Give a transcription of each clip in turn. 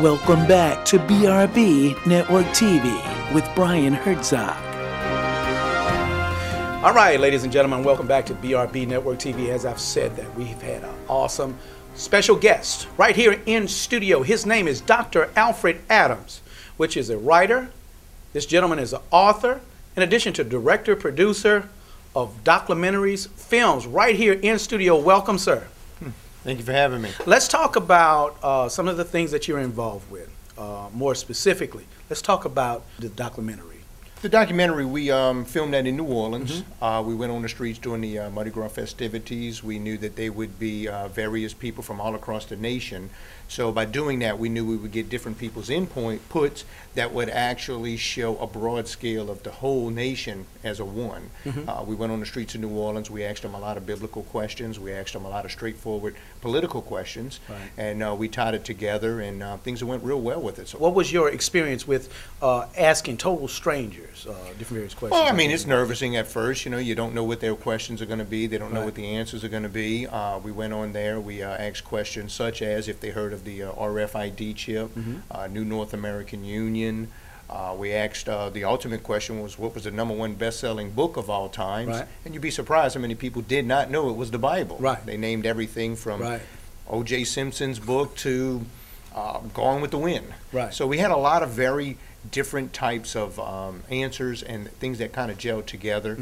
Welcome back to BRB Network TV with Brian Herzog. All right, ladies and gentlemen, welcome back to BRB Network TV. As I've said, that we've had an awesome special guest right here in studio. His name is Dr. Afred Adams, which is a writer. This gentleman is an author, in addition to director, producer of documentaries, films, right here in studio. Welcome, sir. Thank you for having me. Let's talk about some of the things that you're involved with, more specifically. Let's talk about the documentary. The documentary, we filmed that in New Orleans. We went on the streets during the Mardi Gras festivities. We knew that there would be various people from all across the nation. So by doing that, we knew we would get different people's inputs that would actually show a broad scale of the whole nation as a one. We went on the streets of New Orleans. We asked them a lot of biblical questions. We asked them a lot of straightforward political questions. Right. And we tied it together, and things went real well with it. So what was your experience with asking total strangers different various questions? Well, I mean, it's nervousing at first. You know, you don't know what their questions are going to be. They don't know what the answers are going to be. We went on there. We asked questions such as if they heard of the RFID chip, New North American Union. We asked, the ultimate question was, what was the #1 best-selling book of all times? Right. And you'd be surprised how many people did not know it was the Bible. Right. They named everything from O.J. Simpson's book to Gone with the Wind. Right. So we had a lot of very different types of answers and things that kind of gelled together.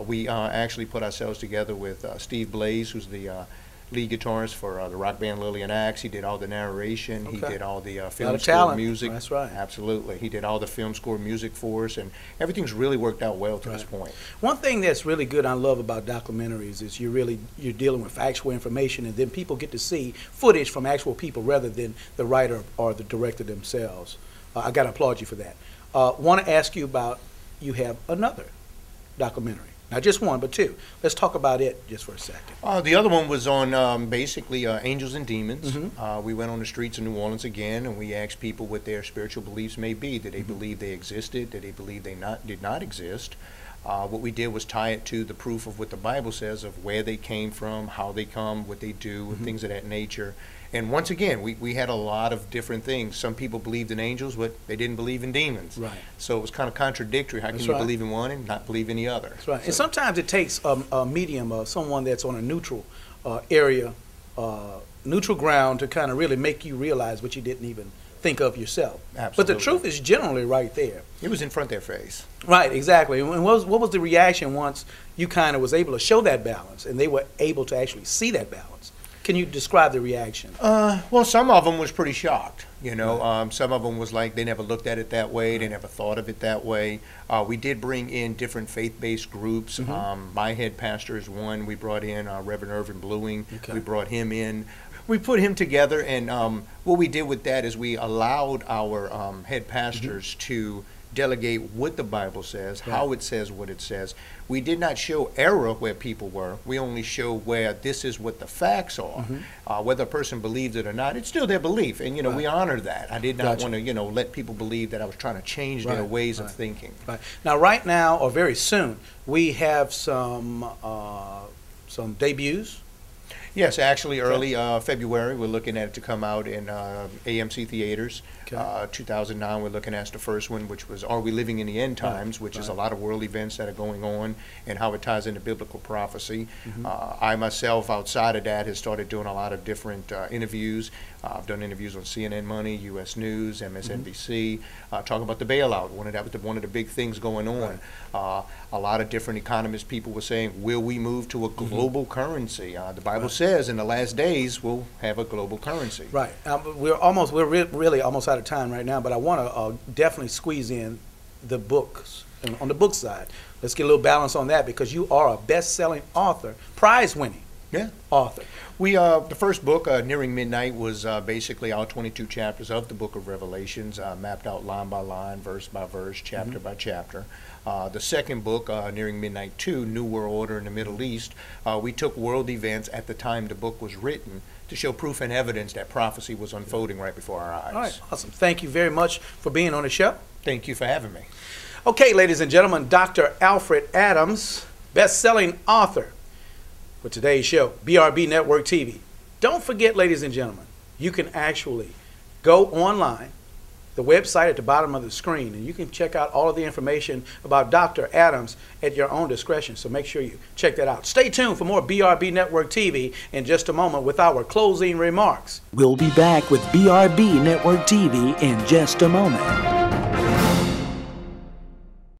We actually put ourselves together with Steve Blaze, who's the lead guitarist for the rock band Lillian Axe. He did all the narration. He did all the film score music. That's right. Absolutely. He did all the film score music for us, and everything's really worked out well to this point. One thing that's really good I love about documentaries is you're dealing with actual information, and then people get to see footage from actual people rather than the writer or the director themselves. I got to applaud you for that. Want to ask you about, you have another documentary. Not just one, but two. Let's talk about it just for a second. The other one was on basically angels and demons. We went on the streets of New Orleans again, and we asked people what their spiritual beliefs may be. Did they believe they existed? Did they believe they did not exist? What we did was tie it to the proof of what the Bible says of where they came from, how they come, what they do, and things of that nature. And once again, we had a lot of different things. Some people believed in angels, but they didn't believe in demons. Right. So it was kind of contradictory. How can you believe in one and not believe in the other? That's right. So, and sometimes it takes a medium, someone that's on a neutral area, neutral ground, to kind of really make you realize what you didn't even think of yourself. Absolutely. But the truth is generally right there. It was in front of their face. Right, exactly. And what was the reaction once you kind of was able to show that balance and they were able to actually see that balance? Can you describe the reaction? Well, some of them was pretty shocked. You know, some of them was like they never looked at it that way. They never thought of it that way. We did bring in different faith-based groups. My head pastor is one. We brought in Reverend Irvin Bluing. We brought him in. We put him together, and what we did with that is we allowed our head pastors to delegate what the Bible says, how it says what it says. We did not show error where people were. We only show where this is what the facts are. Whether a person believes it or not, it's still their belief, and you know we honor that. I did not want to let people believe that I was trying to change their ways of thinking. Now, right now, or very soon, we have some debuts. Yes, actually early February, we're looking at it to come out in AMC theaters. 2009, we're looking at the first one, which was Are We Living in the End Times, which is a lot of world events that are going on and how it ties into biblical prophecy. I myself, outside of that, has started doing a lot of different interviews. I've done interviews on CNN Money, U.S. News, MSNBC, talking about the bailout. One of the big things going on. A lot of different economists, people were saying, will we move to a global currency? The Bible says in the last days we'll have a global currency. Right. We're really almost out of time right now, but I want to definitely squeeze in the books. And on the book side, let's get a little balance on that, because you are a best-selling author, prize-winning author. The first book, Nearing Midnight, was basically all 22 chapters of the book of Revelations, mapped out line by line, verse by verse, chapter by chapter. The second book, Nearing Midnight 2, New World Order in the Middle East, we took world events at the time the book was written to show proof and evidence that prophecy was unfolding right before our eyes. All right, awesome. Thank you very much for being on the show. Thank you for having me. Okay, ladies and gentlemen, Dr. Afred Adams, best-selling author, for today's show, BRB Network TV. Don't forget, ladies and gentlemen, you can actually go online, the website at the bottom of the screen, and you can check out all of the information about Dr. Adams at your own discretion. So make sure you check that out. Stay tuned for more BRB Network TV in just a moment with our closing remarks. We'll be back with BRB Network TV in just a moment.